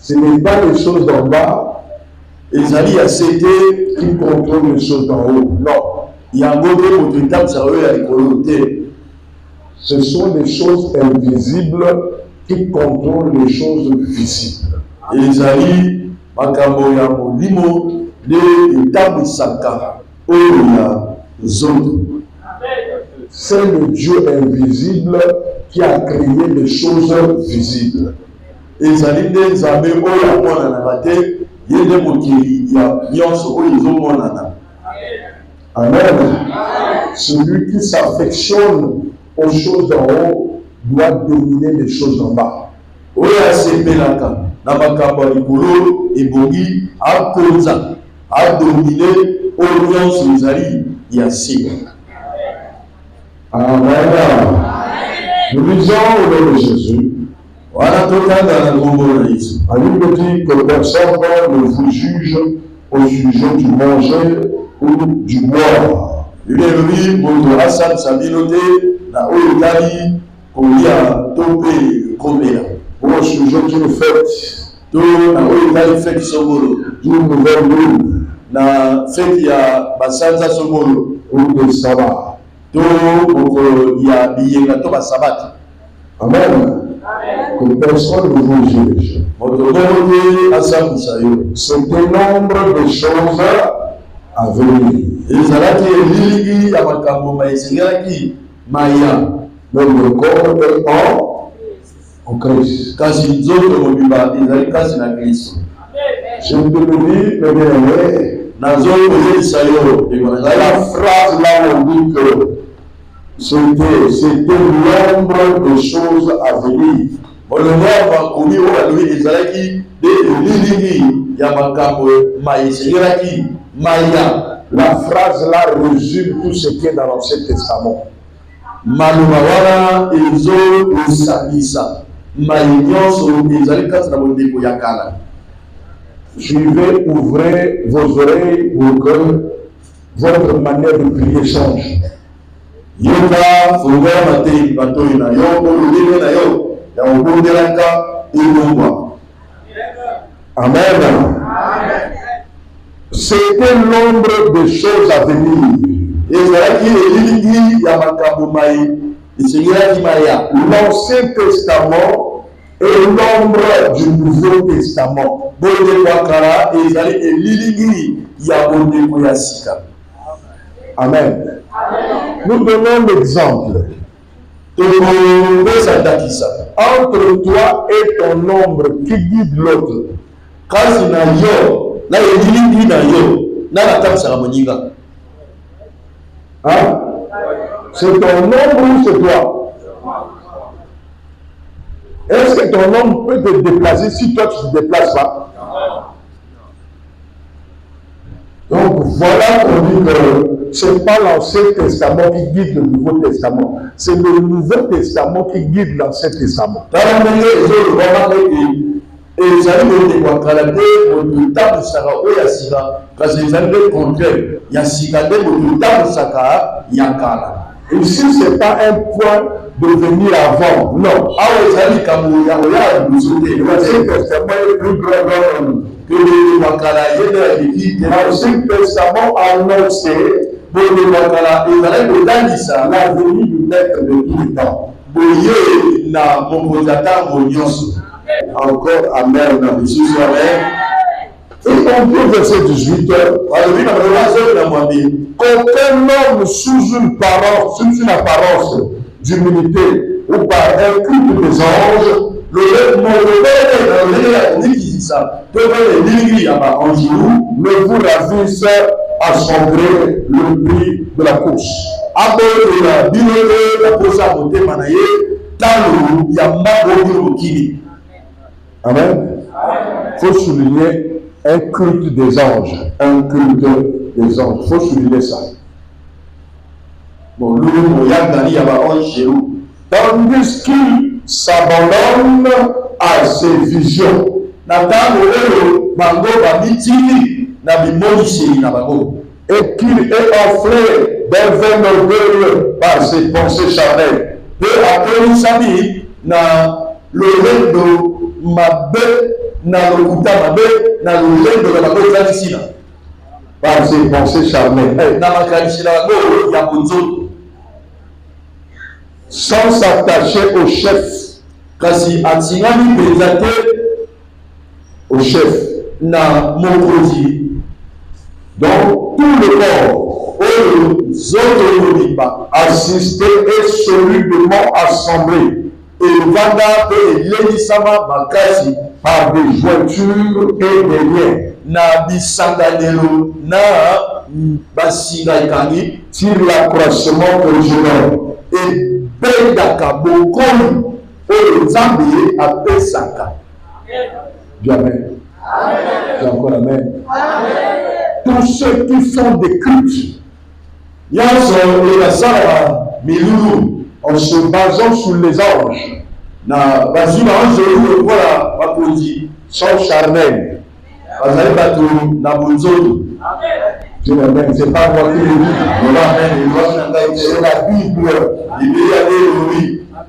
Ce n'est pas les choses d'en bas, qui contrôlent les choses d'en haut. Non. Ce sont des choses invisibles qui contrôlent les choses visibles. C'est le Dieu invisible qui a créé les choses visibles. Amen. Celui qui s'affectionne aux choses d'en haut doit dominer les choses d'en bas. Amen. Nous lisons au nom de Jésus. La Bible dit que personne ne vous juge au sujet du manger ou du boire. Ou au sujet d'une fête, d'une nouvelle lune, ou des sabbats. Amen. Que personne ne vous juge. C'est un nombre de choses à venir. Mais le corps est en Christ. Je te le dis, mais bien, la phrase là on dit que c'était l'ombre de choses à venir. La phrase là résume tout ce qui est dans l'Ancien Testament. Je vais ouvrir vos oreilles pour que votre manière de prier change. Amen. C'était l'ombre des choses à venir. L'Ancien Testament est l'ombre du Nouveau Testament. Amen. Nous donnons l'exemple. Entre toi et ton ombre qui guide l'autre. Hein? C'est ton ombre ou c'est toi? Est-ce que ton ombre peut te déplacer si toi tu ne te déplaces pas? Donc voilà qu'on dit que ce n'est pas l'Ancien Testament qui guide le Nouveau Testament. C'est le Nouveau Testament qui guide l'Ancien Testament. Ici, ce n'est pas un point de venir avant. Non. L'Ancien Testament est plus grand que l'Ancien Testament a annoncé la venue du maître de tout le temps. Encore Amen. Et on peut verset 18. Qu'aucun homme sous une apparence d'humilité ou par un culte des anges ne vous ravisse à son gré le prix de la course. Amen. Il faut souligner un culte des anges. Un culte des anges. Il faut souligner ça. Tandis qu'il s'abandonne à ses visions. Et qu'il est enflé d'un vain orgueil par ses pensées charnelles. na lokuta mabe na lolendo na bango ezalisina par ses pensées charnelles na makanisi na bango ya bonzoto sans s'attacher au chef kasi atingami mpenza te au chef na mokonzi. donc tout le corps oyo zoto lobimba assisté et solidement assemblé evanda mpe elelisama makasi par des jointures et des liens na bisanganelo na basinga ekangi tire l'accroissement originel ebendaka bokomi oyo nzambe apesaka. Amen. Encore amen. Tous ceux qui font des cultes nyonso ezala milulu en se basant sur les anges na bazwi baange oyo lokola bakonzi sont charnels. bazali bato na bonzoto. Amen. C'est pas moi qui le dis. C'est la Bible.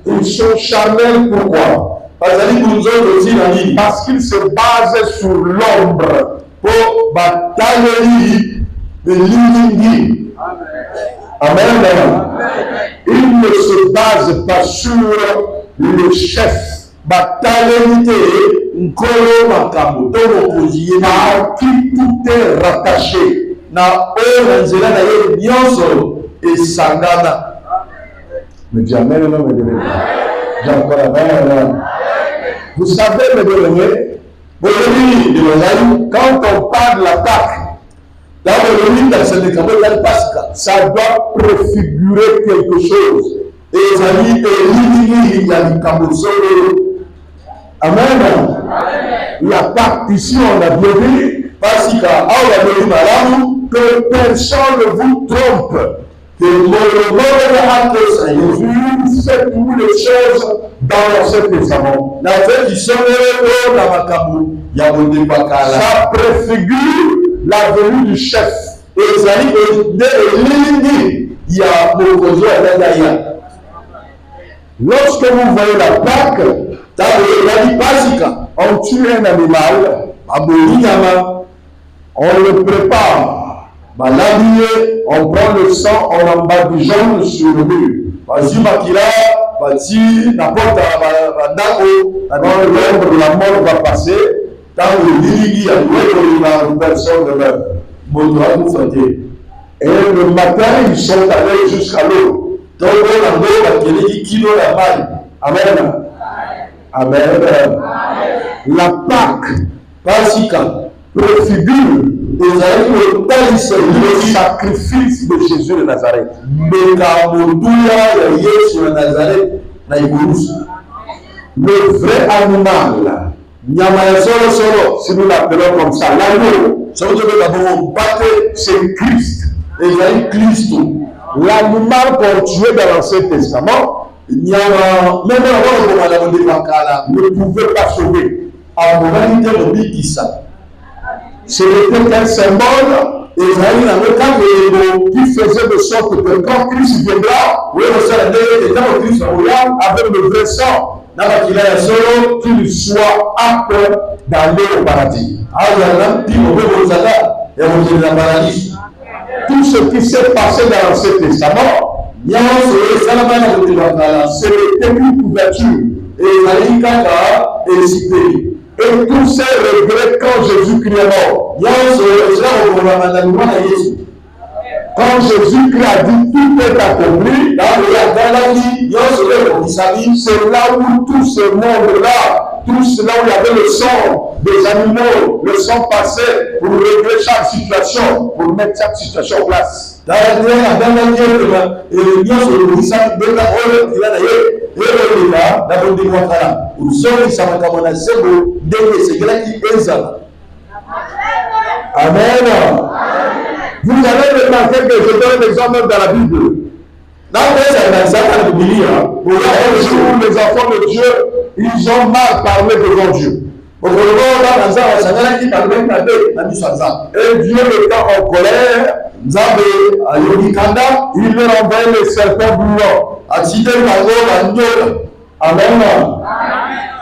Ils sont charnels pourquoi? bazali bonzoto ntina nini? Parce qu'ils se basent sur l'ombre. Po bataleli elilingi. Amen. Ils ne se basent pas sur le chef. bataleli te nkolo makambo to mokonzi ye À qui tout est rattaché. na oyo na nzela na ye nyonso esangana. Me dis amen, non, me dis j'ai encore amen. Vous savez, mes bien-aimés, quand on parle de la Pâque, ça doit préfigurer quelque chose. Amen. La Pâque, ici, on a bien dit, que personne ne vous trompe. Que vous faites toutes les choses dans l'Ancien Testament. Ça préfigure la venue du chef. Lorsque vous voyez la Pâque, on tue un animal, on le prépare. On prend le sang, on en badigeonne sur le mur. L'ombre de la mort va passer. Et le matin, ils sont allés jusqu'à l'eau. Amen. Amen. La Pâque préfigure le sacrifice de Jésus de Nazareth. Le vrai animal, si nous l'appelons comme ça, l'agneau, c'est Christ. L'animal qu'on tuait dans l'Ancien Testament ne pouvait pas sauver. Ce n'était qu'un symbole qui faisait de sorte que quand Christ viendra, avec le vrai sang, qu'il soit apte d'aller au paradis. Tout ce qui s'est passé dans l'Ancien Testament, c'était une couverture. Et tous ces regrets quand Jésus-Christ est mort. Quand Jésus-Christ a dit tout est accompli, c'est là où tout ce monde-là, tout cela où il y avait le sang des animaux, le sang passé pour régler chaque situation, pour mettre chaque situation en place. Amen. Vous allez remarquer que je donne l'exemple dans la Bible. Un jour, les enfants de Dieu, ils ont mal parlé devant Dieu. Et Dieu étant en colère, il leur envoie les serpents brûlants. Amen.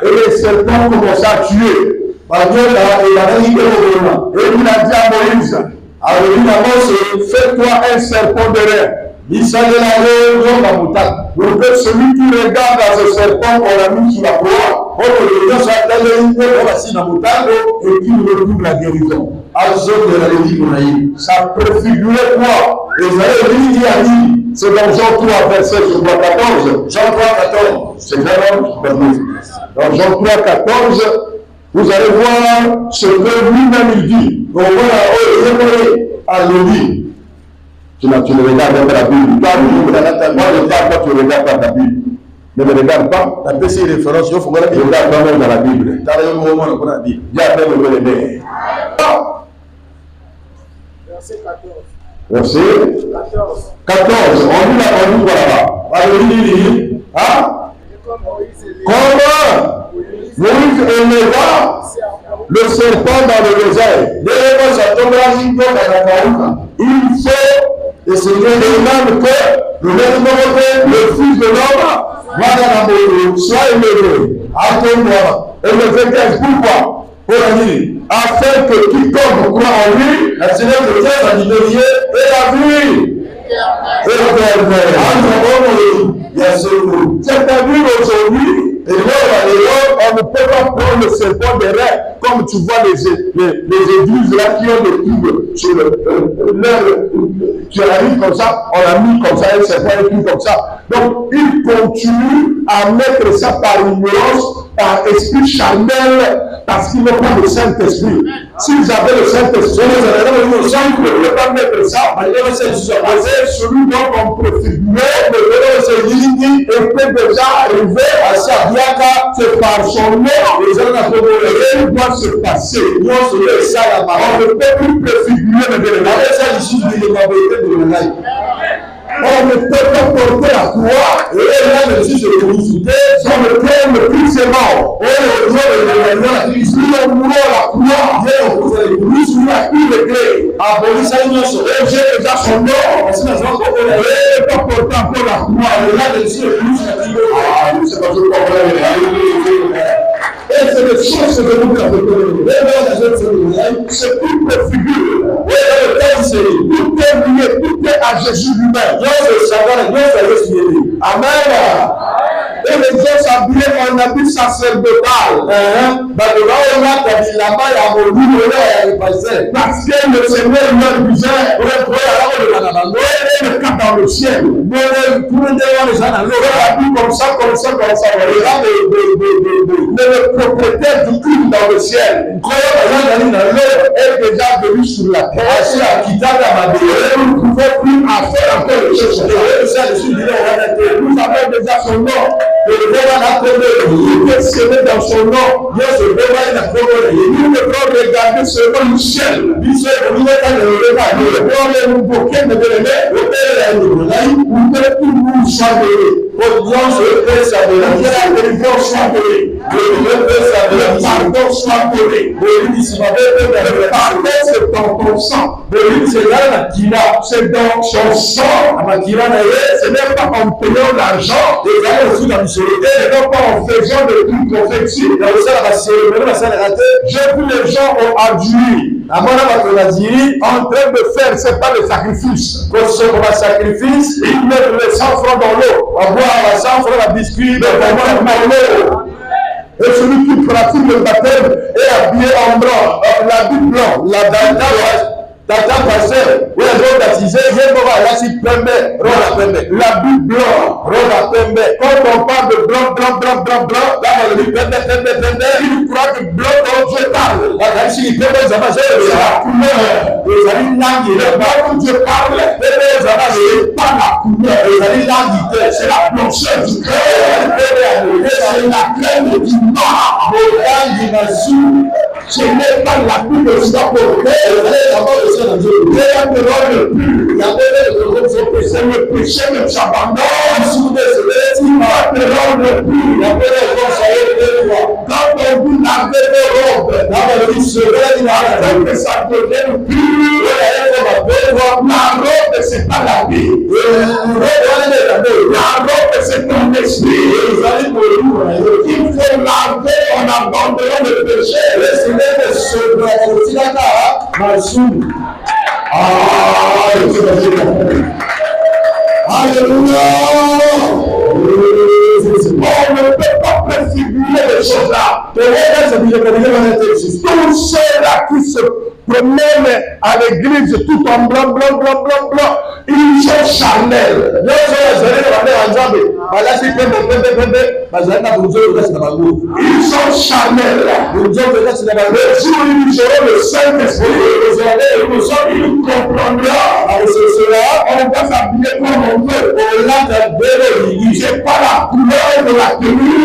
Et les serpents commencent à tuer. Et il a dit à Moïse, fais-toi un serpent de rein. Pour que celui qui regarde à ce serpent qu'on a mis sur la croix, et qui retrouve la guérison. Ça préfigurait quoi? C'est dans Jean 3, verset 14. Jean 3, 14. C'est vraiment dans Jean 3, 14, vous allez voir ce que lui-même il dit. Tu ne regardes pas la Bible. Moi, je parle quand tu regardes pas la Bible. Ne me regarde pas. La PC référence, je regarde quand même dans la Bible. Dis après le verset. Verset 14. Verset 14. On dit là-bas. Hein? Comment Moïse éleva le serpent dans le désert. Il faut et c'est même que le Fils de l'homme soit élevé. Et le fait pourquoi? Afin que quiconque croit en lui, la Seigneur de Dieu va libérer et la vie. C'est-à-dire aujourd'hui, on ne peut pas prendre le serpent des reins comme tu vois les églises là qui ont des tubes sur tu as mis comme ça, on a mis comme ça un serpent et tout comme ça. Donc il continue à mettre ça par ignorance, par esprit charnel, parce qu'ils n'ont pas le Saint-Esprit. S'ils avaient le Saint-Esprit, ils ne pouvaient pas mettre ça. Celui dont on préfigurait, était déjà arrivé à Sabiaka, c'est par son nom, il doit se passer. On ne peut plus préfigurer le on ne peut pas porter la croix et là le juge de félicité sur lequel le Christ est mort. Et le jour de l'événement, il dit on mourra la croix. Lui sur la clé de clé. Abolissez nous sur le j'ai déjà son nom. Et pas porter encore la croix. Et là le juge de félicité. C'est pas tout le problème. Et c'est des choses que nous avons c'est tout le figure. Tout est lié, tout est à Jésus lui-même. Amen. Et les gens s'habillaient en habit sacerdotal. Parce que le Seigneur leur disait, le cap dans le ciel. Comme ça. Mais le propriétaire du culte dans le ciel est déjà venu sur la terre. Vous ne pouvez plus faire encore les choses. Vous avez déjà son nom. Il est scellé dans son nom. Nous devons regarder selon le ciel. Nous devons c'est dans ton sang. C'est dans son sang. Ce n'est pas en payant l'argent. Ce n'est pas en faisant de tout prophétie. J'ai vu les gens ont adduit. En train de faire, ce n'est pas le sacrifice. Ils mettent les 100 francs dans l'eau. On boit 100 francs la biscuit, dans l'eau. Et celui qui pratique le baptême est habillé en blanc, l'habit blanc, la Tata pasteur, oui, l'habit blanc, quand on parle de blanc, là, on dit il croit que blanc dont Dieu parle. C'est la couleur. Dieu parle, c'est pas la couleur. C'est la blancheur du cœur. C'est la crème du mort. Ce n'est pas la pluie de ça pour c'est le péché de s'abandonner. Quand on vous lavez les robes, que ça devienne pur. La robe, c'est pas la vie. La robe, c'est ton esprit. Il faut laver en abandonnant le péché. Alléluia. On ne peut pas préfigurer les choses-là. Tous ceux-là qui se promènent à l'église tout en blanc, blanc, blanc, blanc, blanc, ils sont charnels. Ils sont charnels. Le jour où ils auront le Saint-Esprit, ils comprendront. On va s'habiller comme on veut. C'est pas la couleur de la tenue.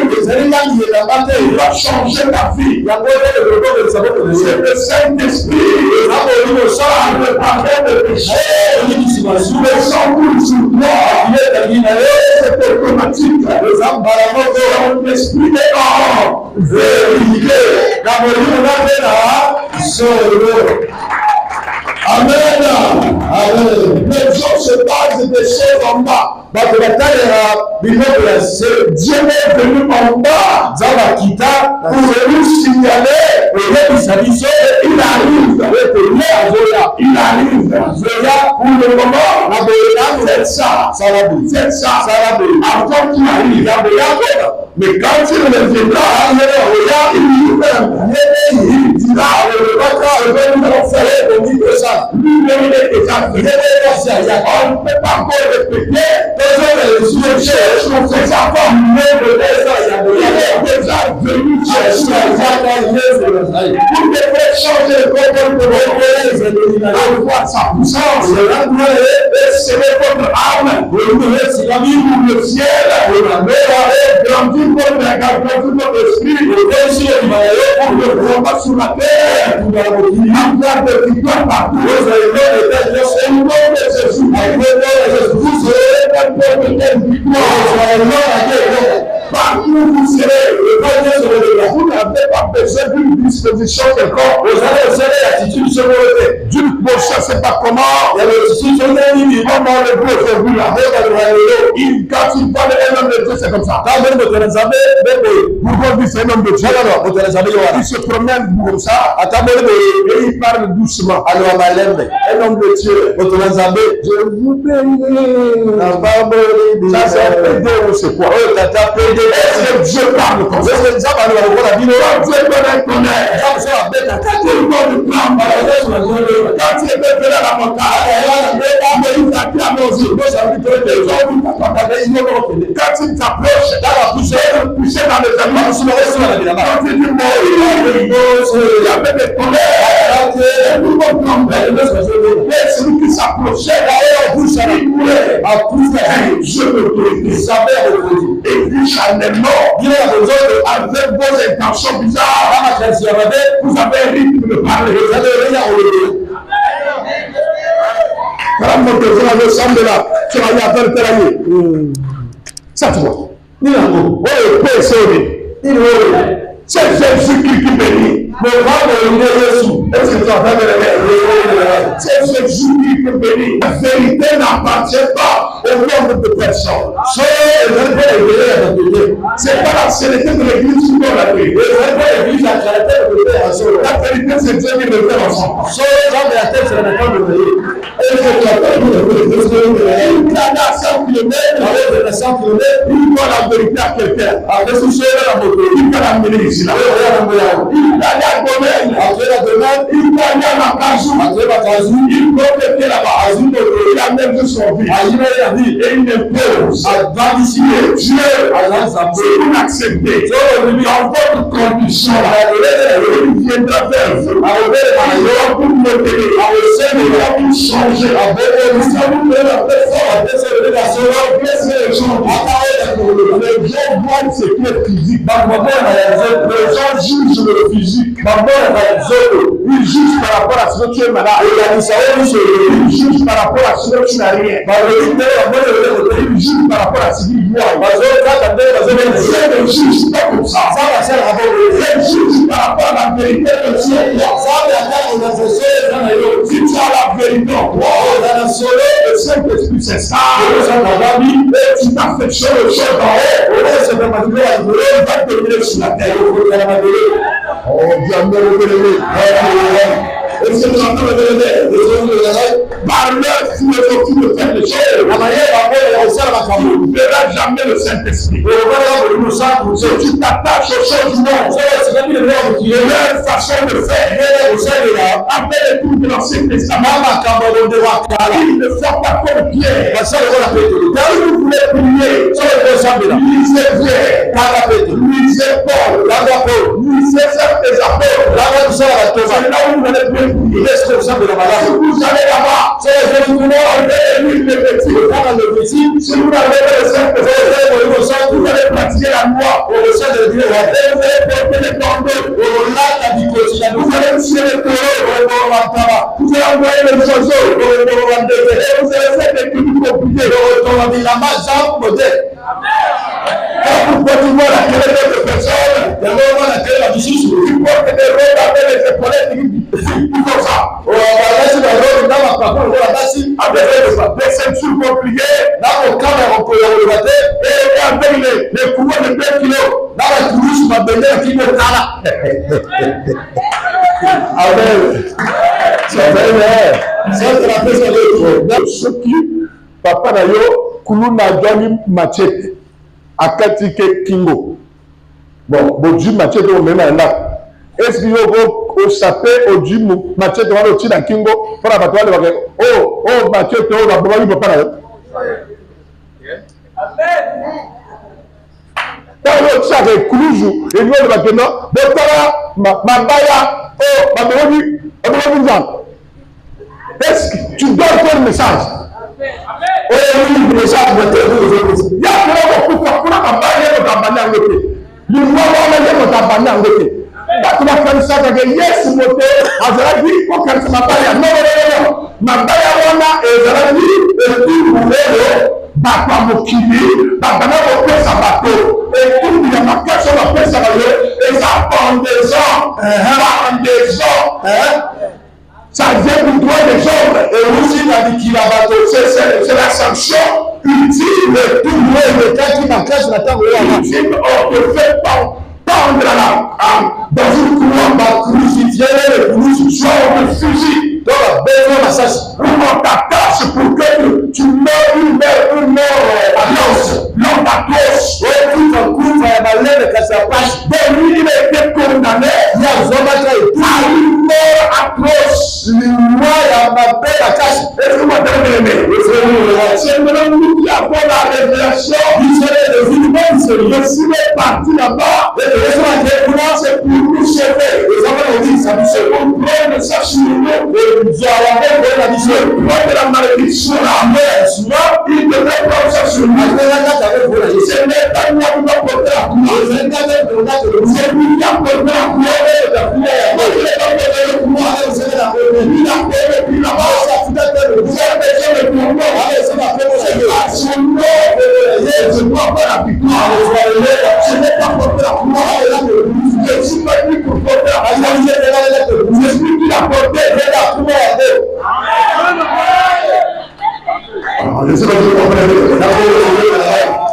Il va changer ta vie. C'est le Saint-Esprit. Le sang de pardon de péché. Le sang coule sur toi. C'est automatique. L'esprit est en vérité. Amen. Amen. Les gens se basent des choses en bas. Dieu est venu en bas pour nous signaler il arrive. Il arrive. Pour le moment, c'est ça. Avant qu'il arrive. Mais quand il reviendra, il dira lui-même il est déjà fait. On ne peut pas encore répéter. Il est déjà venu chercher. Pour te faire changer le corps de avoir sa puissance. Et c'est votre âme. Le ciel. Grandir votre esprit. Pour le combat sur la terre. Il y a de victoire partout. Vous avez le nom de Jésus. Vous serez un peuple de victoire. Partout où vous serez, vous n'avez pas besoin d'une disposition de corps. Vous allez observer l'attitude sur vos têtes. Dieu ne sait pas comment. Il y a comment le Dieu est vu là. Quand il parle d'un homme de Dieu, c'est comme ça. Pourquoi on dit c'est un homme de Dieu? Il se promène comme ça. Et il parle doucement. Un homme de Dieu. Je vous bénis. Ça c'est un PD ou c'est quoi? Est-ce que Dieu parle comme ça? Dieu donne un tonnerre. Quand il est venu à la montagne, il t'acclame aussi. Quand il t'approche, il poussait dans les animaux. Quand il dit bon, il y avait des tonnerres. Tout le monde tremblait. Mais celui qui s'approchait, il voulait je me prédis. Et puis charnellement, avec vos intentions bizarres, vous avez un rythme de parler. Quand mon téléphone avait semblé là, tu vas y avoir terraillé. Ça tu vois. C'est Jésus qui bénit. Est-ce que tu as fait c'est Jésus qui bénit. La vérité n'appartient pas au nombre de personnes. C'est pas la sérénité de l'église qui doit la vérité. La vérité, c'est Dieu qui le fait ensemble. Il plane à 100 km, il doit la vérité à quelqu'un. Il va l'amener ici. Il plane à domaine, il plane à Makazou, il doit péter là-bas. Il amène de son vie. Et il impose. Dieu, si vous l'acceptez, dans votre condition, il viendra vers vous. Il va vous modeler. Il va vous changer. Vous allez vous faire la personne. Les gens voient ce qui est physique. Les gens jugent le physique. Ils jugent par rapport à ce que tu es malade. Ils jugent par rapport à ce que tu n'as rien. Ils jugent par rapport à ce qu'ils voient. Dieu ne juge pas comme ça. Dieu juge par rapport à la vérité de Dieu. Si tu as la vérité en toi, le Saint-Esprit c'est ça. Et tu t'affectionnes le chef en haut. Il va te donner sur la terre. Oh, Dieu m'a révélé. Et c'est le temps de révéler. Par leur philosophie de faire les choses, tu ne verras jamais le Saint-Esprit. Si tu t'attaches aux choses du monde, leur façon de faire, après les trucs de l'Ancien Testament, ils ne font pas comme Pierre. Si vous voulez prier, lisez Pierre, lisez Paul, lisez des apôtres. C'est là où vous allez prier. Si vous allez là-bas, si vous avez le Saint-Esprit, vous allez pratiquer la loi. Vous allez porter les corbeaux. Vous allez tirer les taureaux. Vous allez envoyer les oiseaux. Et vous allez faire des trucs compliqués. Quand vous pouvez voir la télé de personnes, ils portent des robes avec les épaulettes. Ils font ça. Avec des ceintures compliquées. Et avec les couronnes de 2 kilos. Ceux qui, papa Nayo, Kuluna Johnny Machete, Akatike Kingo. Bon, Bodu Machete au même là. Est-ce qu'il y a au sapé au Dieu Machete au Tina Kingo pour la bataille de oh Machete au la Bobaï Papa Nayo. Tant que ça est Kouloujou, et nous on va maintenant, Botara, Mabaya, oh, Maboni, est-ce que tu donnes ton message? Oh oui, le message va te dire. Il y a beaucoup de gens qui ont balayé notre abandon en côté. Nous voyons notre abandon en côté. Quand on fait ça, on dit yes, mon Dieu, on a dit qu'on ne m'a pas dit non. Ma balayana et on a dit et tout le monde Bapa Mokili, Bapa Mokili Sabato, et tout le monde a fait son appel Sabato, et ça prend des ans, ça vient pour toi des hommes, et aussi la dit qu'il a battu, c'est la sanction ultime de tout le monde, qui m'a caché la table, ultime, on te fait pendre dans une cour, crucifié, soit on te fusille. Donc, on t'attache pour que tu meurs une mort atroce. Donc, lui, il a été condamné à une mort atroce. Est-ce que vous m'avez aimé? C'est maintenant nous qui avons la révélation. Je suis parti là-bas. C'est pour nous sauver. C'est pour prendre ça sur nous. Prendre la malédiction, la mort, il devait prendre ça sur nous. Ce n'est pas moi qui dois porter la couleur. C'est lui qui a porté la couleur. Il a pris la mort. Vous avez besoin de pouvoir. À son nom, je ne dois pas la victoire. Je n'ai pas porté la couleur. Je ne suis pas venu pour porter la couleur. Je suis venu la porter la couleur. Je ne sais pas si vous comprenez.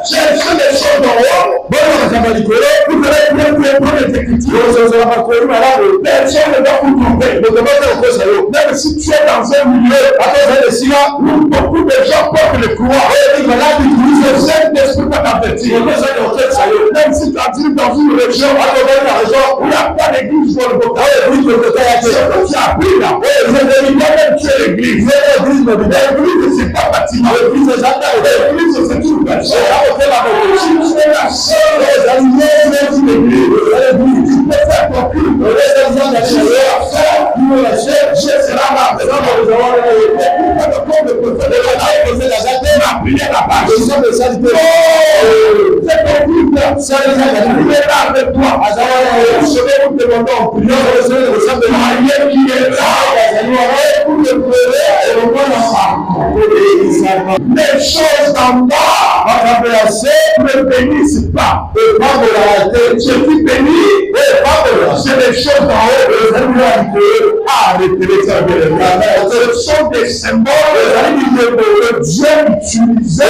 Cherchez les choses en haut. Vous allez bien prendre les écritures. Personne ne va vous tromper. Même si tu es dans un milieu, où beaucoup de gens portent le courant, le Saint-Esprit va t'avertir. Même si tu as dans une région, où il n'y a pas d'église pour le Bota, c'est que tu as appris là. Même tu es l'église. L'église, c'est pas bâtiment. L'église, c'est une personne. Si tu es la seule l'église, tu peux faire ton culte. Je serai là. La prière là-bas. C'est ton culte. Il est là avec toi. Je vais vous demander en prière. Marie qui est là. Pour le pleurer et le voir les choses en bas ne bénissent pas. Je dis béni, c'est les choses en haut. Arrêtez ça. Ce sont des symboles que Dieu utilisait.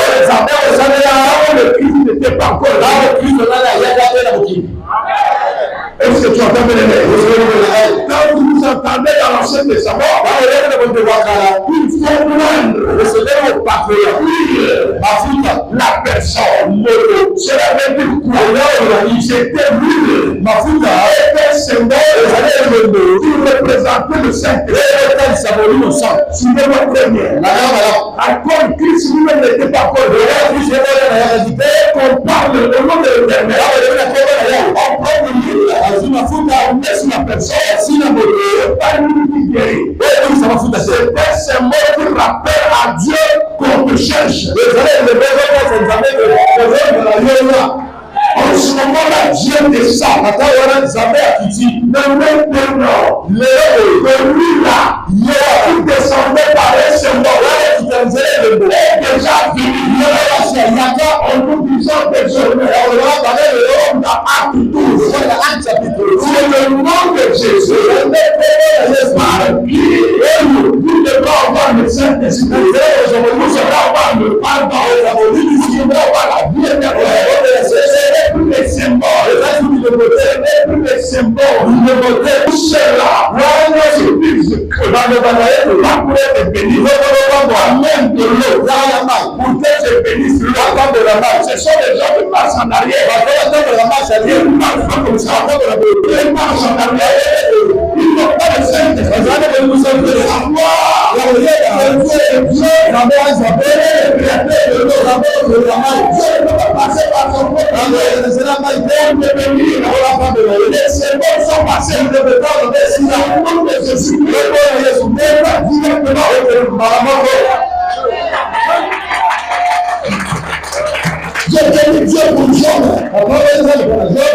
Le Christ n'était pas encore là. Est-ce que tu entends bien les? Quand vous entendez dans l'Ancien Testament, il faut prendre la personne. Cela veut dire quoi? C'était l'huile. Était un symbole qui représentait le Saint-Esprit. Suivez-moi très bien. Encore Christ lui-même n'était pas encore de qu'on parle au nom de l'Éternel. On prend le livre, on met sur la personne, c'est un symbole qui rappelle à Dieu qu'on te cherche. En ce moment-là, Dieu descend. Mais maintenant, celui-là, qui descendait par un symbole, est déjà venu. En nous disant désormais, dans Acte 12, c'est le nom de Jésus par qui nous devons avoir le Saint-Esprit. Nous devons avoir le pardon. Nous devons avoir la vie éternelle. Plus les symboles, plus les symboles, cela, utilise que dans le balaïe, pas pour être béni, même de l'eau, pour être béni sur la table de la marche. Ce sont les gens qui marchent en arrière, ils marchent pas comme ça, ils marchent en arrière, ils n'ont pas de Saint-Esprit, ils ont de savoir, les symboles sont passés de temps de Jésus. Dieu bénit Dieu pour Job.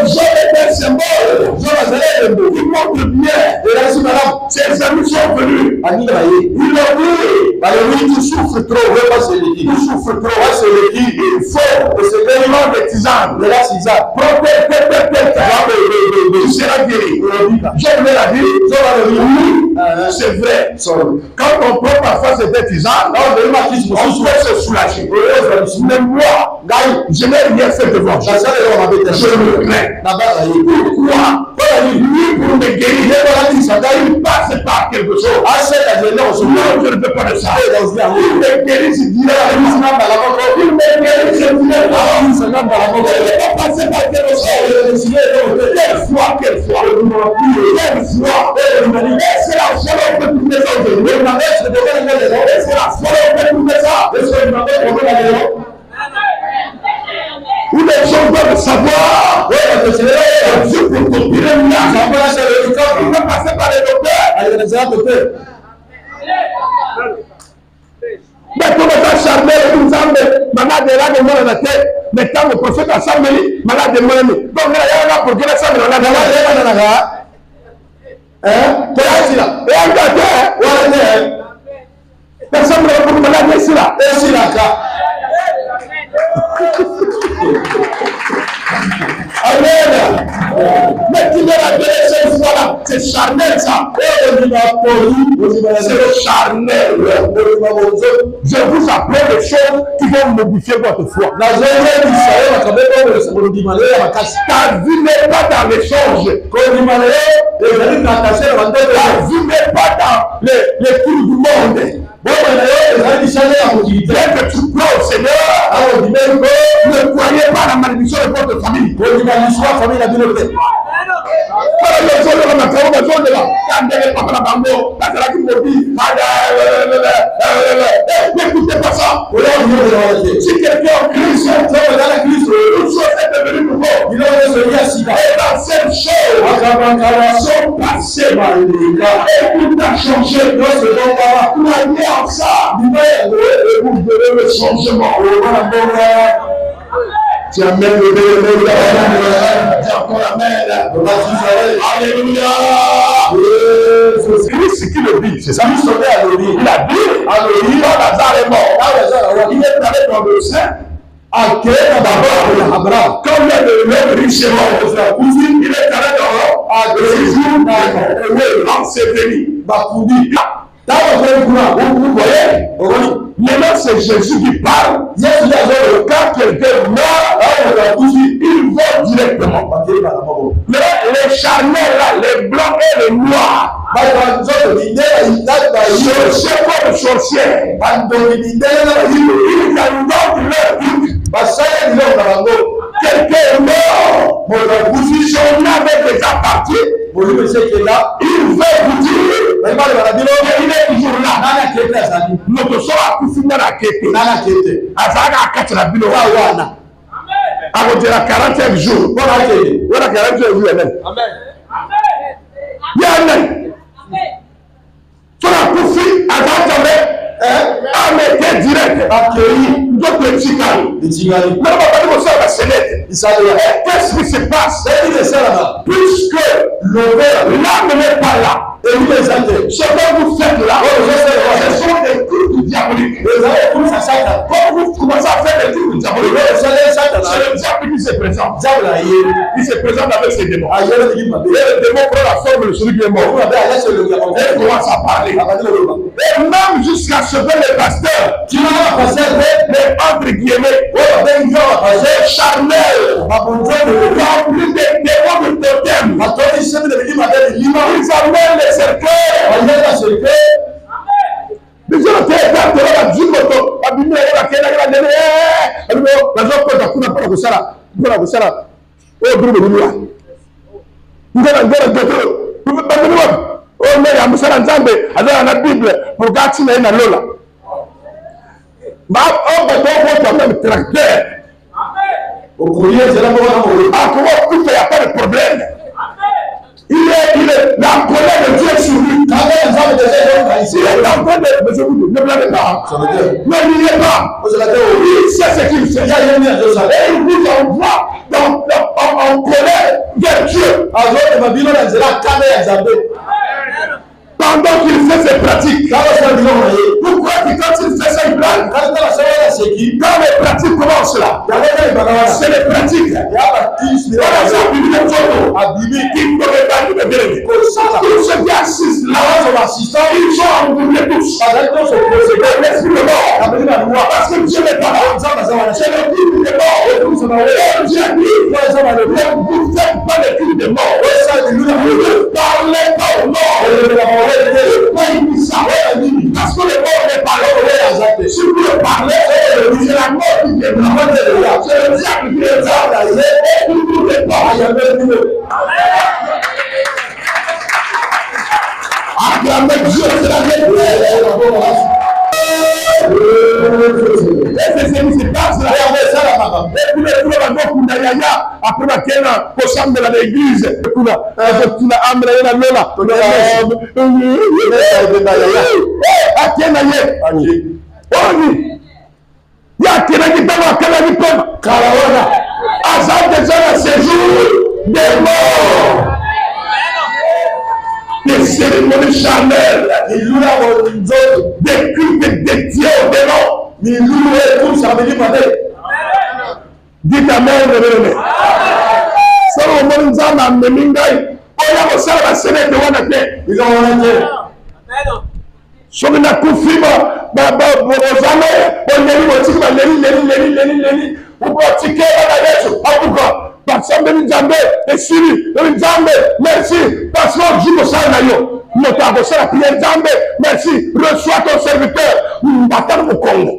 Job est un symbole. Il montre bien. Ses amis sont venus. Ils l'ont dit. Tu souffres trop. Tu souffres trop. Il faut que ce élément de tisane. Tu seras guéri. Job l'a dit. Oui, c'est vrai. Quand on prend parfois cette tisane, on peut se soulager. Mais moi, je n'ai rien fait devant. Je me plains. Pourquoi? Lui, pour me guérir, il passe par quelque chose. Non, je ne peux pas le savoir. Il me guérit, je dirais. Il me guérit, je dirais. Il ne peut pas passer par quelque chose. Quelle foi. C'est la foi que tu mets ça. C'est la foi que tu mets ça. Où les gens doivent savoir Dieu pour conduire il va passer par les docteurs. Mais comme ça, Charmel, nous avons malade de la demande à la tête. Mais quand le prophète a Samuel, malade de moi, donc il y a un pour dire ça, mais on a personne ne peut malade ici là. Amen. Mais tu me l'as donné cette fois-là. C'est charnel ça. C'est le charnel. Je vous apprends des choses qui vont modifier votre foi. Ta vie n'est pas dans l'échange. Ta vie n'est pas dans les trucs du monde. Dès que tu crois au Seigneur, ne croyez pas à la malédiction de votre famille. N'écoutez pas ça. Si quelqu'un en Christ, une chose est devenue nouveau. Et dans cette chose, sont passées. Et tout a changé. Croyez en ça. Vous verrez le changement. Tu amènes le bénéfice. Dis encore amen. Alléluia. C'est Christ qui le dit. C'est ça. Il a dit, quand Lazare est mort, il est allé dans le sein. Quand le riche est mort, il est allé dans le séjour enseveli. Vous voyez? Maintenant, c'est Jésus qui parle. Quand quelqu'un meurt, il va directement directement. Mais les charnels là, les blancs et les noirs, sorciers comme sorciers, ils abandonnent leur vie. Quelqu'un est mort, son âme est déjà partie. Il veut vous dire qu'il est toujours là. Notre soeur a pu finir la quête. Azaka a caché la bino. A dire 45 jours. Voilà 45 jours. Amen. Amen. Sur la poufi, Azaka a direct. D'autres Tigari. Mais on va pas dire ça va s'élève. Qu'est-ce qui se passe? Puisque l'âme n'est pas là. Ce que vous faites là, ce sont des trucs diaboliques. Quand vous commencez à faire des trucs diaboliques, c'est le diable qui se présente. Il se présente avec ses démons. Et le démon prend la forme de celui qui est mort. Et commence à parler. Et même jusqu'à sauver les pasteurs, mais entre guillemets, c'est charnel, rempli des démons de totem. Ils amènent les cercueils. Déjà, la terre est la djumboto. Abimé, la kena, la nene. La zone peut être pour la sala. Pour la sala. Oh, groupe de l'Union. Nous allons faire le oh, mais il y a Moussa Nzambe. Alors, la Bible, pour gâter la Lola. Bah, on va faire même tracteur. Au courrier, c'est là pour ah, comment tout fait, il n'y a pas de problème. Il est la colère de Dieu sur lui. Il est en train de ne blâmez pas. Ne liez pas. Il sait ce qu'il fait. Et il vous envoie en colère vers Dieu. Pendant qu'il fait ses pratiques, pourquoi quand il fait ça, il blague? Quand les pratiques commencent là, c'est les pratiques. Tous ceux qui assistent là, ils sont envoûtés tous. L'esprit de mort. Parce que Dieu n'est pas là. C'est le Dieu qui est mort. Dieu dit, vous ne faites pas le culte de mort. Vous ne parlez pas aux morts. Parce que le mort n'est pas là. Si vous le parlez, c'est la mort qui est là. C'est le diable qui est là. Et vous ne pas. Acclamez Dieu, c'est la vérité. C'est ce qui se passe là. Et puis les après la kena, au sein de l'église, il y a quelqu'un qui parle à quelqu'un qui parle. Azar déjà dans ces jours des morts. Des cérémonies charnelles, des cultes de Dieu, des noms. Dites amen, révélez. Solomon Nzama Memingai, on a aussi la scène de Wanake. Ils ont wanake. Somina Koufima, Bozame, Boneri, Leni, ou Botike, Abuka, Batsambeni Nzambe, et Siri, Nzambe, merci, parce que Jubo Sanayo, notre avocat, la prière Nzambe, merci, reçois ton serviteur, Mbatan au Congo.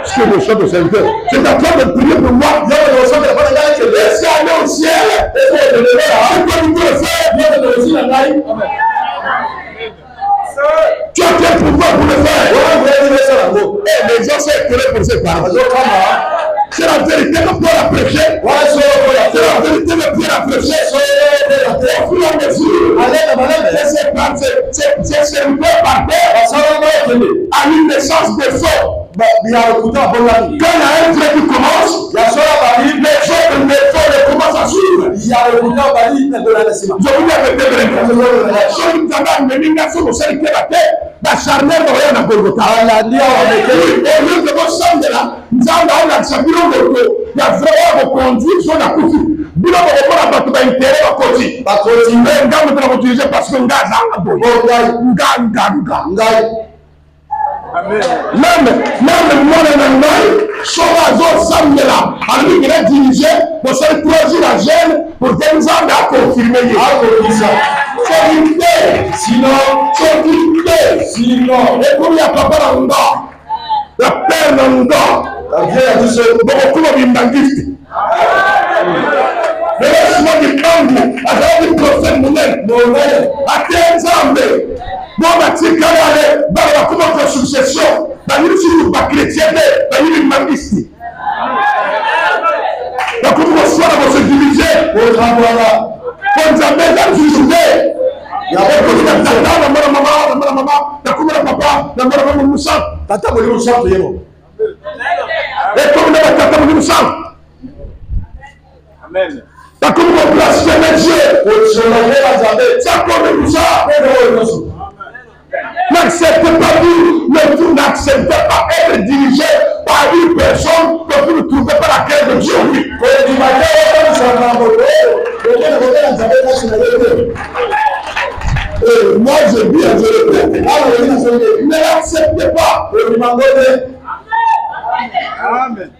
Ce que je chante au serviteur, c'est en train de prier pour moi. Laissez aller au ciel. C'est quoi tu peux le faire? Tu as quel pouvoir pour le faire? Les gens sont éclairés pour ces paroles. C'est la vérité que Paul a prêché. C'est la vérité que Pierre a prêché. Au fur et à mesure, ces serviteurs par terre à une naissance de feu. Quand il y a un trait qui commence, les autres commencent à suivre. Je vous dis avec des vrais. La charnelle de rien à Golgotha. Au lieu de vos chambres là, nous avons la champion de l'eau. Il y a vraiment vos conduits sur la couture. Bila ko ko la batu ba intérêt ba koti. Ba koti mais ngam tra ko utiliser parce que ngaza abo. Ngai. Même moi le ngai, so va zo samela. Ali qui a dirigé pour cette 3 jours à pour que nous en confirmer. Sinon, et comme il y a papa dans le nord, la père dans le nord, la vieille a dit ce beaucoup de gift. Mais laisse-moi du bambou, à travers du prophète Moulin, à tes ensemble. Bon, bah, tu es calé, bah, comment ta succession, bah, il y a chrétien, bah, il y a une mangiste. Donc, comment on soit dans ce diviser, pour travailler, pour nous amener dans le sujet. Il y a beaucoup de tata, la maman, la commune papa, la maman Moussa. Tata Moussa, tu es bon. Et comme la tata Moussa. Amen. La commune blasphème Dieu. Ça comme Moussa. N'acceptez pas vous, n'acceptez pas être dirigé par une personne que vous ne trouvez pas la clé de Dieu. Moi je dis, je répète, ne l'acceptez pas. Amen.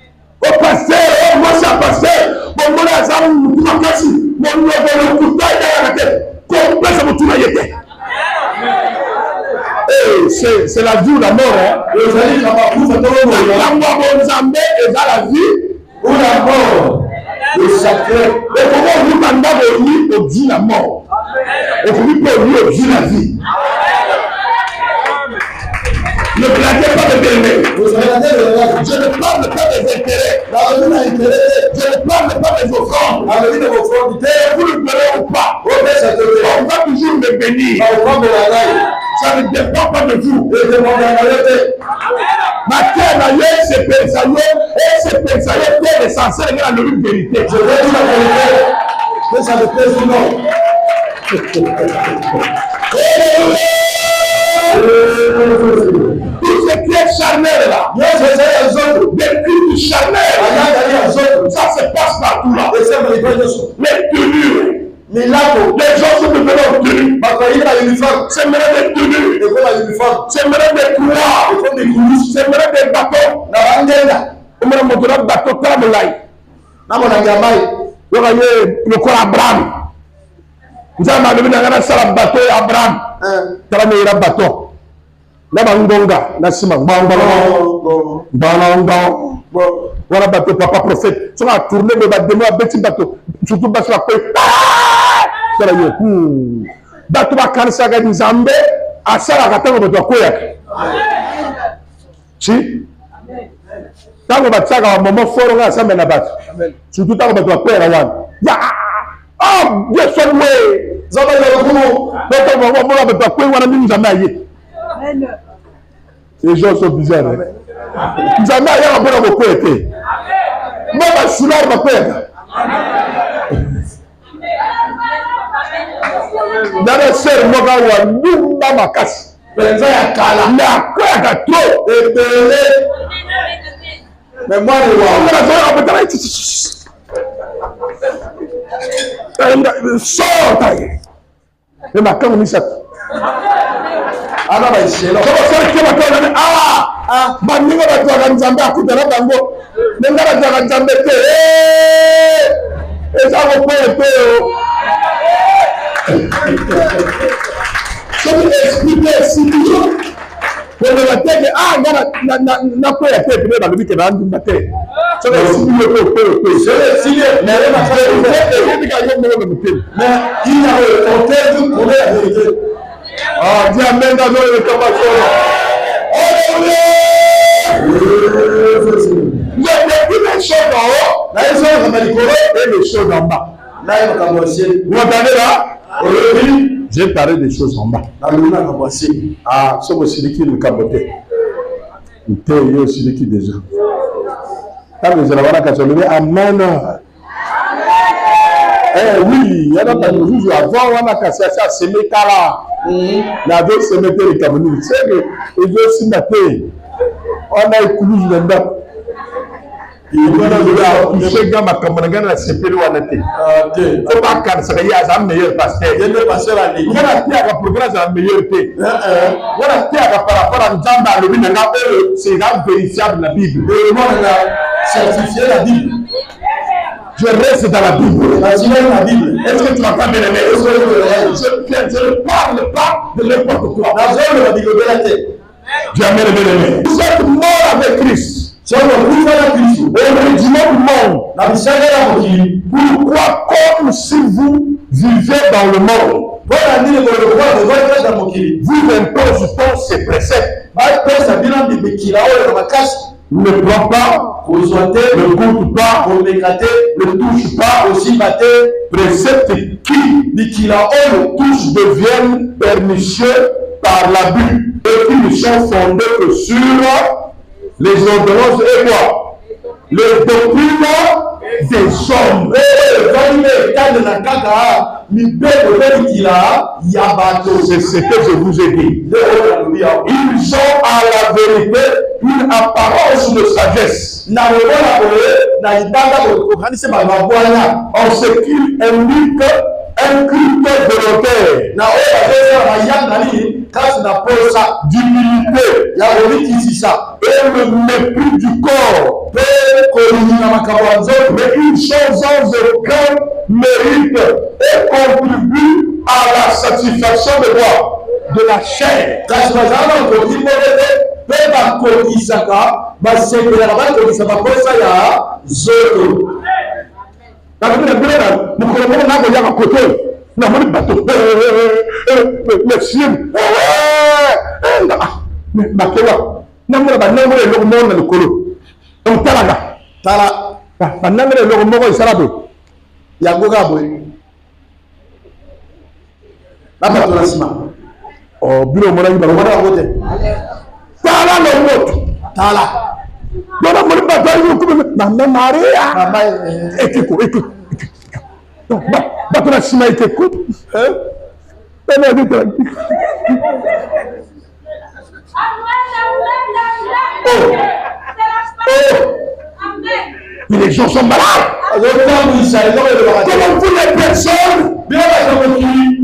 Au pasteur, moi c'est un pasteur, mon nom est Azam, mon nom est c'est la vie ou la mort. La vie ou la mort. Le sacré. Et comment vous mandez au dit la mort. Et vous dites au dit la vie. Ne blaguez pas de bien-aimés. Je ne parle pas des intérêts. Je ne parle pas des offrandes. Et vous le verrez ou pas. On va toujours me bénir. Ça ne dépend pas de vous. Ma terre d'ailleurs, c'est pensaillot. Et c'est pensaillot qui est censé aller à l'une vérité. Je veux dire la vérité. Mais ça ne plaît pas non. Tout ce qui est charnel là, des cultes charnels, ça se passe partout là. Les tenues, les gens sont devenus tenus. C'est même des tenues, c'est même des croix, c'est même des bateaux. On me montre un bateau comme là. Le corps Abraham. Vous avez un bateau Abraham. Tu as un bateau. Là, Bangonga, là, c'est voilà, bateau, papa prophète. Tu vas tourner le bateau, un petit bateau. Surtout, bateau, la paix. Bateau, va cancer, à Nzambe, à Sarakatan, on doit quoi? Si? Tant qu'on va te faire un moment fort, on va s'amener la bateau. Surtout, tant qu'on va te faire un oh, Dieu soit loué. Zamba le les gens sont bizarres. Jamais rien à voir avec été. Même à Soulard va perdre. Dans la serre, moi, nous, ma casse. Mais quoi, trop. Mais moi, sort. Et ma caméra, ça. Alors, c'est là. Ah, Bandingo va te faire un Nzambe à côté de la bango. Nenga va te faire un Nzambe. Et ça va pas être. Je vais expliquer si toujours. Pour le matin, ah, n'a pas été préparé dans le week-end, dans le matin. Je vais expliquer. Je vais expliquer. Mais il y a le hôtel pour la vérité. Ah, dis amen dans le tombeau. J'ai dit les choses en haut, et les choses en bas. Vous entendez là? J'ai parlé des choses en bas. Ah, c'est aussi qui nous capotait. Il y a aussi qui déjà. Quand vous allez voir la catégorie, amen. Eh oui, il y a d'autres jours avant, on a cassé ça, c'est mes cas. La vie, c'est mes les Camerounais. C'est que les deux sont matés. On a écoulé le ndap. Il y a touché gamme à Cameroun, la CPD ou à l'été. Faut pas qu'à ça y a un meilleur pasteur. Il y a le pasteur à l'été. On a fait un programme à la meilleure paix. On a fait un par rapport à Nzamba, le Binanga, c'est vérifiable la Bible. Et on a certifié la Bible. Je reste dans la Bible. Est-ce que tu m'entends bien aimé? Je ne parle pas de n'importe quoi. Jamais bien aimé. Vous êtes mort avec Christ. Au régiment du monde. Pourquoi comme si vous vivez dans le monde? Vous imposez ces préceptes. Ne prends pas, ne goûte pas, ne touche pas, préceptes qui tous deviennent pernicieux par l'abus et qui ne sont fondés que sur les ordonnances et quoi? Les doctrines des hommes. C'est ce que je vous ai dit. Ils ont à la vérité une apparence de sagesse. En ce qu'ils indiquent un culte volontaire d'humilité et le mépris du corps. Mais une chose sans aucun mérite et contribue à la satisfaction de quoi? De la chair. Mais les gens sont malades. Comment vous les personnes, vous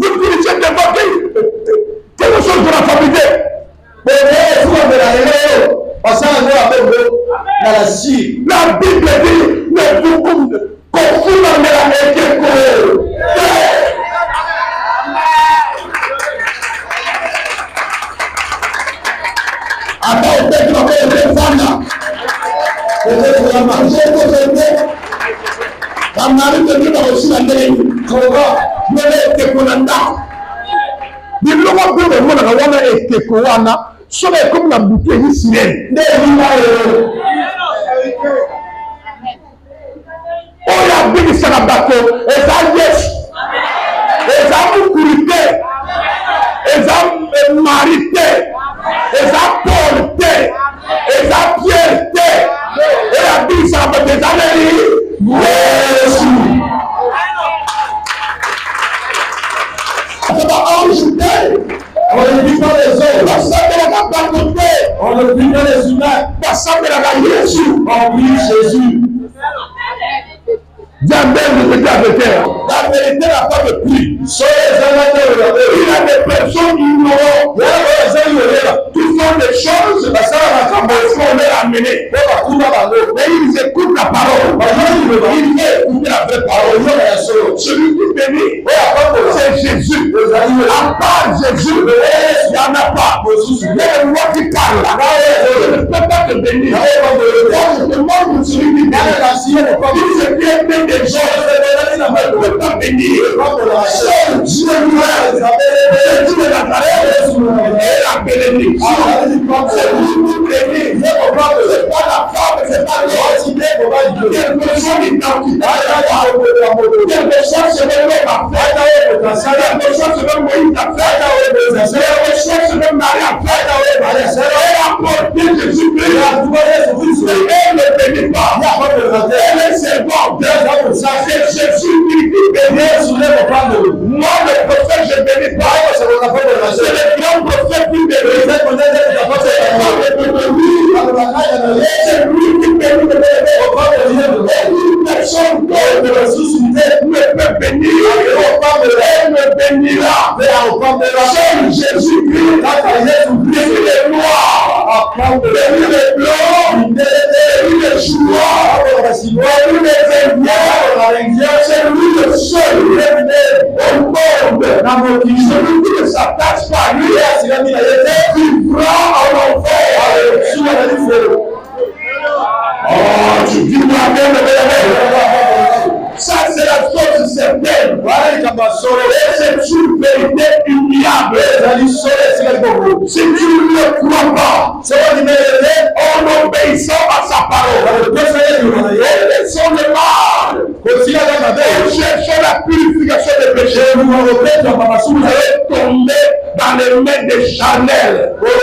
utilisez des motifs, quelle chose de la famille. La Bible dit, mais vous confondez la équité. Attends, peut-être que vous femme. On ne prie pas les humains. On prie Jésus. La vérité n'a pas de prix. Il y a des personnes ignorantes qui font des choses qu'on est amené. Mais ils écoutent la parole. Ils écoutent la vraie parole. Celui qui bénit, c'est Jésus. À part Jésus, il n'y en a pas. Mais moi qui parle, je ne peux pas te bénir. Je demande celui qui bénit. Il se vient des gens. Je ne peux pas bénir. Seul Dieu de Nazareth et la bénédiction. C'est lui qui bénit. C'est pas la femme, c'est pas l'homme. Quelle personne identitaire. Quelle personne se met l'homme à faire. Quelle personne se met Moïse à faire. Quelle personne se met Marie à faire. Elle a porté Jésus-Christ. Elle ne bénit pas. Elle est servante. C'est Jésus qui bénit. Moi, le prophète, je ne bénis pas. C'est le grand prophète qui bénit. C'est lui qui bénit. Une personne ne peut bénir. Elle me bénira. Seul Jésus-Christ bénit les noirs, bénit les blancs, bénit les chouans, bénit les indiens. C'est lui le seul au monde. Celui qui ne s'attache pas à lui vivra en enfer. Oh, tu dis moi même. Ça, c'est la chose certaine. Et c'est une vérité immuable. Si tu ne crois pas, en obéissant à sa parole, en laissant le mal, en cherchant la purification des péchés, vous allez tomber dans les mains des charnels. Et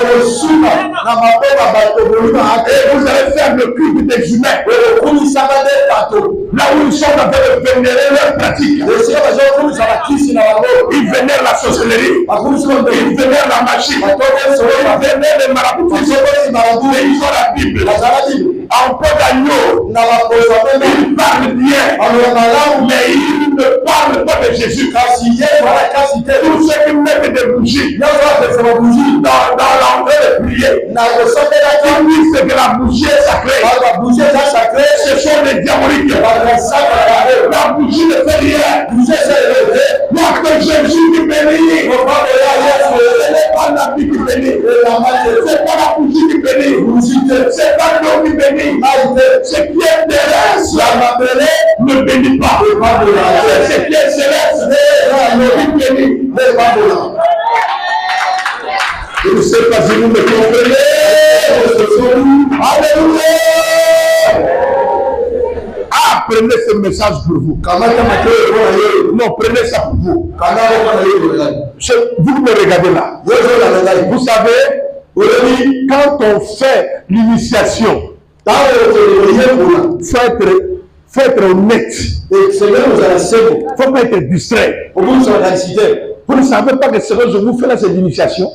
vous allez faire le culte des humains. Là où ils sont en train de vénérer leur pratique. Ils vénèrent la sorcellerie. Ils vénèrent la magie. Ils vénèrent les maraboutismes. Et ils ont la Bible. En peu d'agneau, ils parlent bien. Mais ils ne parlent pas de Jésus. Tous ceux qui mettent des bougies dans l'entrée de prier, ils disent que la bougie est sacrée. Ce sont des diaboliques. La bougie ne fait rien. Moi que Jésus qui bénit. Ce n'est pas la vie qui bénit. C'est pas la bougie qui bénit. C'est pas l'eau qui bénit. C'est Pierre Thérèse ne bénit pas. C'est Pierre Céleste qui bénit. Je ne sais pas si vous me comprenez. Alléluia. Ah, prenez ce message pour vous. Non, prenez ça pour vous. Vous me regardez là. Vous savez, quand on fait l'initiation, il faut être honnête. Il ne faut pas être distrait. Vous ne savez pas que ce que je vous fais là, c'est l'initiation.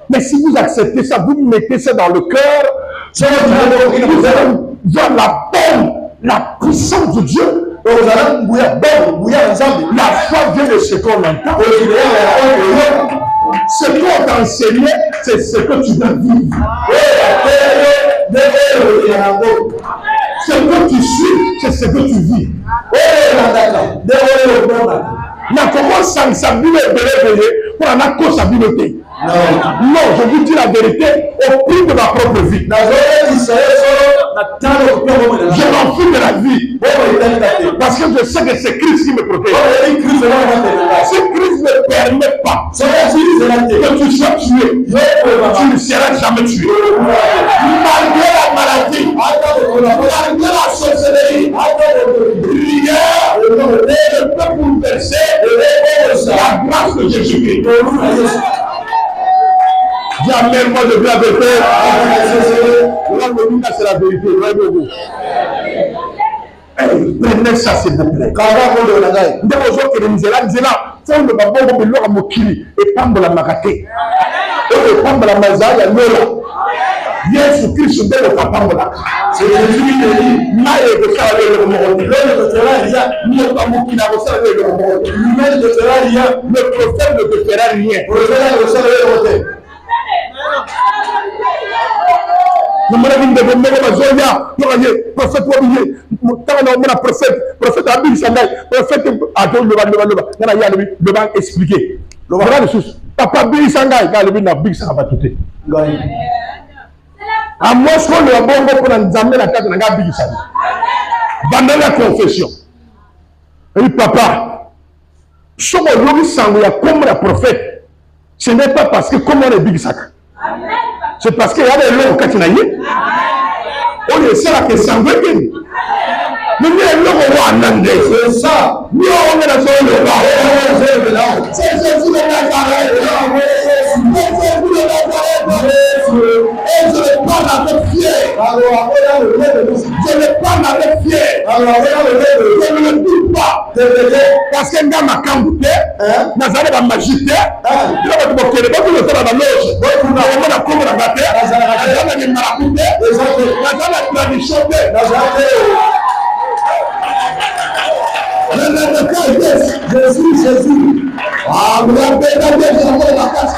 Mais si vous acceptez ça, vous mettez ça dans le cœur, vous allez voir la bonne, la puissance de Dieu. La foi vient de ce qu'on entend. Ce qu'on t'a enseigné, c'est ce que tu dois vivre. Ce que tu suis, c'est ce que tu vis. Comment ça Bible est pour en accord sa Bible. Non, je vous dis la vérité au prix de ma propre vie. Je m'en fous de la vie. Parce que je sais que c'est Christ qui me protège. Si Christ ne permet pas que tu sois tué, tu ne seras jamais tué. Malgré la maladie, malgré la sorcellerie, rien ne peut bouleverser la grâce de Jésus-Christ. Dis Amen, moi je veux la vérité. C'est la vérité. Prenez ça s'il vous plaît. Yesu Kristo ndelo kapambola. C'est Jésus qui te dit, naye de faire le monde. Le prophète ne te fera rien. Le prophète Abim Sandai, prophète Adon le va expliquer. Papa Big Sangai, car le Big Sangai. À moi, je crois que le bon pour nous amener la tête de la Big Sangai. Pendant la confession. Et papa, ce que comme la prophète, ce n'est pas parce que comme on est Big Sangai. C'est parce qu'il y a des lois quand il y a. On est ça que ça veut dire. Mais il y a des lois c'est ça. Nous on est dans le roi. C'est Jésus de Nazareth. Et je le parle avec fier. Je le parle avec fier. Je ne le doute pas. Parce que dans ma cambouté, Nazareth va m'agiter. Il va te moquer. Il va te faire dans la loge. Il va te comme la bataille. Nazareth va m'arabouter. Nazareth va me chanter. Jésus. Ah, vous avez la casse.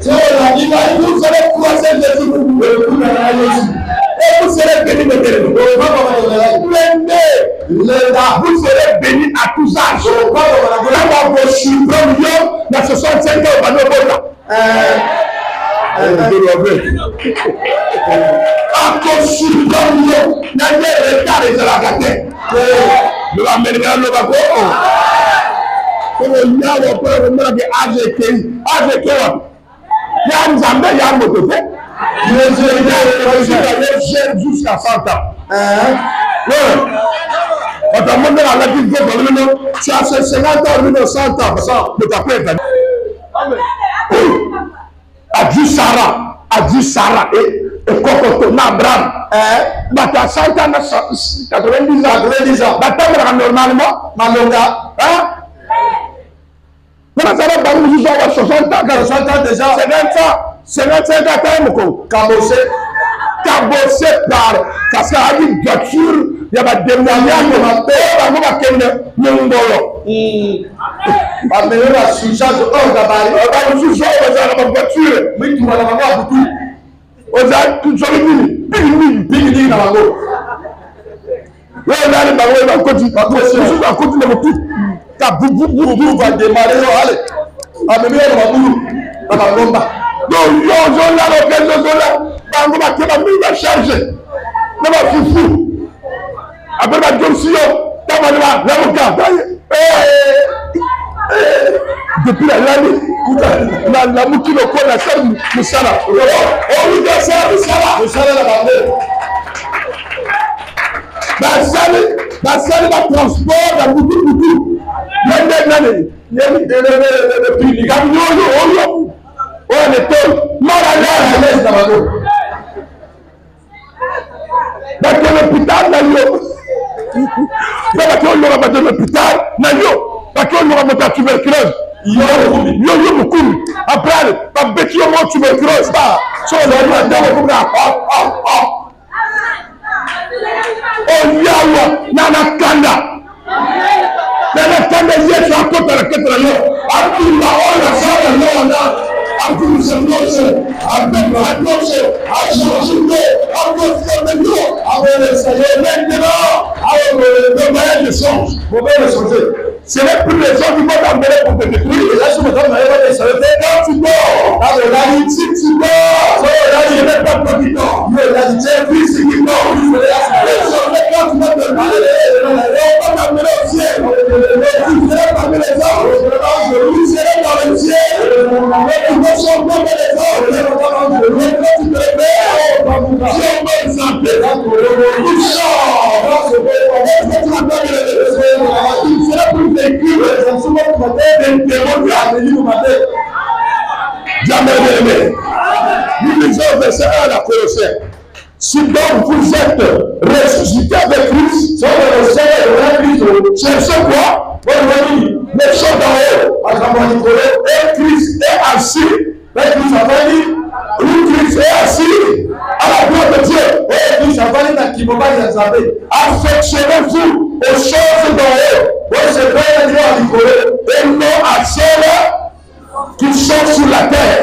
Vous allez croiser Jésus. Et vous serez bénis de Dieu. Vous serez bénis à tous âges. Quand vos children dans 65 ans, on va nous voir. Akoshibanyo na yere kare zalagate le va mener le va go ko nyawo ko mara ke age ke wa ya nzambe ya moto fe jusqu'à 100 ans quand on monte à la vie de tu as 50 ans 100 ans de ta père a dit Sarah et Kokoto Abraham bata 100 ans 90 ans bata normalement malonga Comment ça va nous avoir 60 ans 60 ans déjà 55 ans cabossé par parce qu'il y a une voiture il y a des moyens de ma paix on va qu'elle n'ongolo mais la surcharge hors gabarit on va nous jouer dans la voiture mais tu vas la voir tout on a tout sur le big dans la go ouais là les bagouilles va continuer de tout ta boubou va démarrer allez amener la boubou dans la bomba donc yo là l'occasion là bango ba ke ba mi ba charger na ba fufu après ba domsio ta ba l'avocat depuis la mouki le ko la sar musala oui da sar musala la ba sali ba transport la mouki nane le public am yo on est tout mal à l'aise dans la route. Dans l'hôpital, dans l'hôpital, parce qu'on aura monté à tuberculose. Yo beaucoup. Après, pas bêtise au moins tuberculose. Sur le dans oh yawa, nana kanda. Nana kanda yesu akota la ketra yo. Abdullah ona sana lona. Abdul Samose, Abdul Hadose, Ashashinde, Abdul Samendo, Abdul Sayed maintenant, le moyen de songe, mauvais de changer. Ce n'est plus les gens qui vont t'emmener pour te détruire. Et là, je me donne ma réponse de sauver. Quand tu dors, dans le lit, si tu dors, là, je n'ai pas de temps. Mais là, j'ai vu ce qui dort. Quand tu vas te parler, on va t'emmener au ciel. Tu seras parmi les hommes. Tu seras dans le ciel. Tu vas changer les hommes. Quand tu te réveilles, tu es en bonne santé. Tu sors. Tu vas pas tu seras plus vécu. Jamais aimé. Nous lisons verset 1 à la Colossiens. Si donc vous êtes ressuscité avec Christ, cherchez quoi? Les choses d'en haut. Et Christ est assis. Christ est assis à la droite de Dieu. Affectionnez-vous aux choses d'en haut. Et non à celles qui sont sur la terre.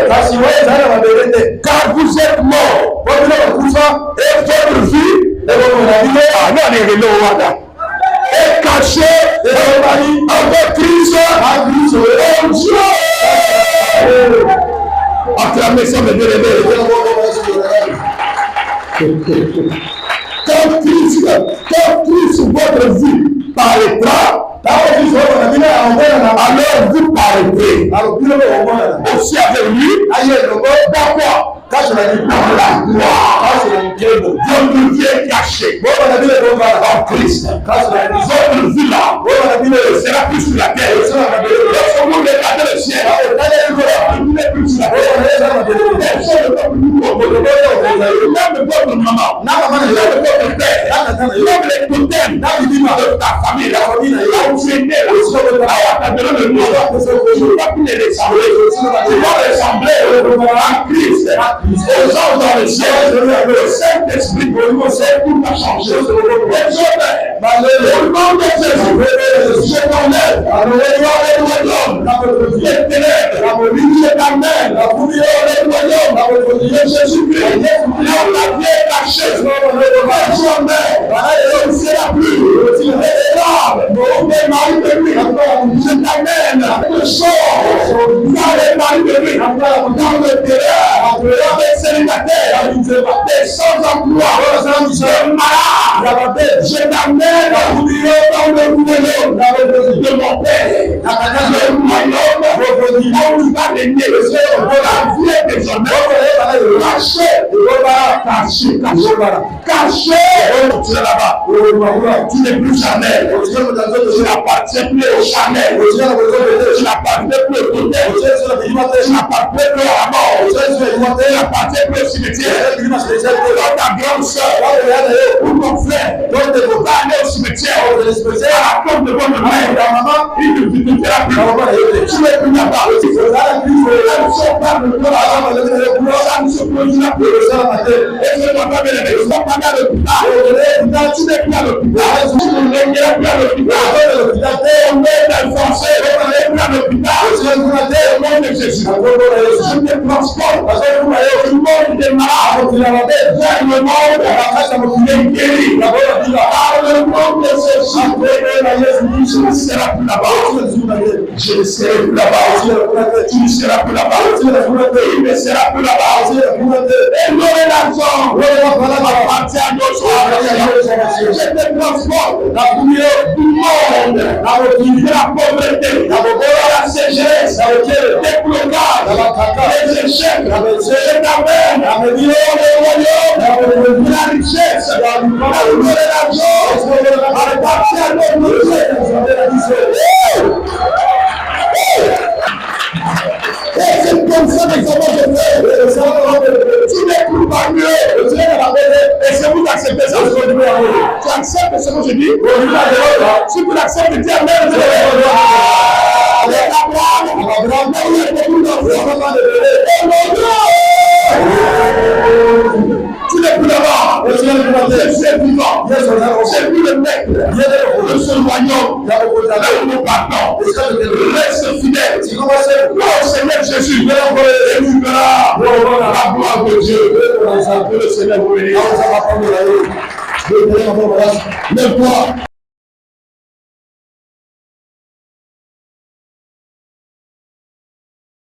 Car vous êtes morts. Et votre vie est cachée avec Christ en Dieu. Acclamez ça, mes bien-aimés. Quand Christ, votre vie paraîtra, alors vous paraîtrez aussi avec lui. Dans quoi? Par la gloire. Votre vie est cachée en Christ. Votre vie là sera plus sur la terre. Lorsque vous regardez le ciel, vous n'êtes plus sur la terre. Lève votre maman. Lève votre père. Lève les totems de ta famille. Là où tu es né, là où tu as donné le nom. Tu ne vas plus les ressembler. Tu vas ressembler à Christ. Aux gens dans le ciel. Le Saint-Esprit, c'est tout a changé. Au nom de Jésus, je t'enlève. Les ténèbres, je t'amène. Le royaume de Jésus-Christ. Là où la vie est cachée. Je ne serai plus. Je t'amène. Je sors dans les maris de lui. Dans le terrain. Des célibataires. Des sans-emploi. Des malades. Je t'amène dans le royaume de mon père. Le royaume où il va régner. La vie est désormais caché. Tu es là-bas. Tu n'es plus Chanel. Tu n'appartiens plus au Chanel. Tu n'appartiens plus au côté. Tu n'appartiens plus à la mort. Tu n'appartiens plus au cimetière. Dans ta grande soeur ou ton frère, va aller au cimetière à la porte de votre mère. Il ne te dira plus. Tu n'es plus là-bas. Ça ne se produira plus. Et je dois pas me lever. Je ne dois pas aller à l'hôpital. Tu n'es plus à l'hôpital. Tu n'es plus à l'hôpital. On est forcé. On n'est plus à l'hôpital. Au nom de Jésus. Je te transporte du monde des malades vers le monde des guéris. Par le nom de Jésus. Je ne serai plus là-bas. Je ne serai plus là-bas. Tu ne seras plus là-bas. Il ne sera plus là-bas. Et l'or et l'argent appartient à nos soins. Je te transporte du monde, de la pauvreté, de la sécheresse, des blocages, des échecs. Je t'amène dans le royaume de la richesse, l'or et l'argent appartient à nos et c'est comme ça que ça va se faire. Tu n'es plus parmi eux. Et c'est vous qui acceptez ça. Tu acceptes ce que je dis. Si tu l'acceptes, dis Amen. Tu n'es plus là-bas. Jésus est vivant. C'est lui le maître de ce royaume. Là où nous partons. Reste fidèle. Au Seigneur Jésus. Et tu verras la gloire de Dieu. Que le Seigneur vous bénisse. Lève-toi.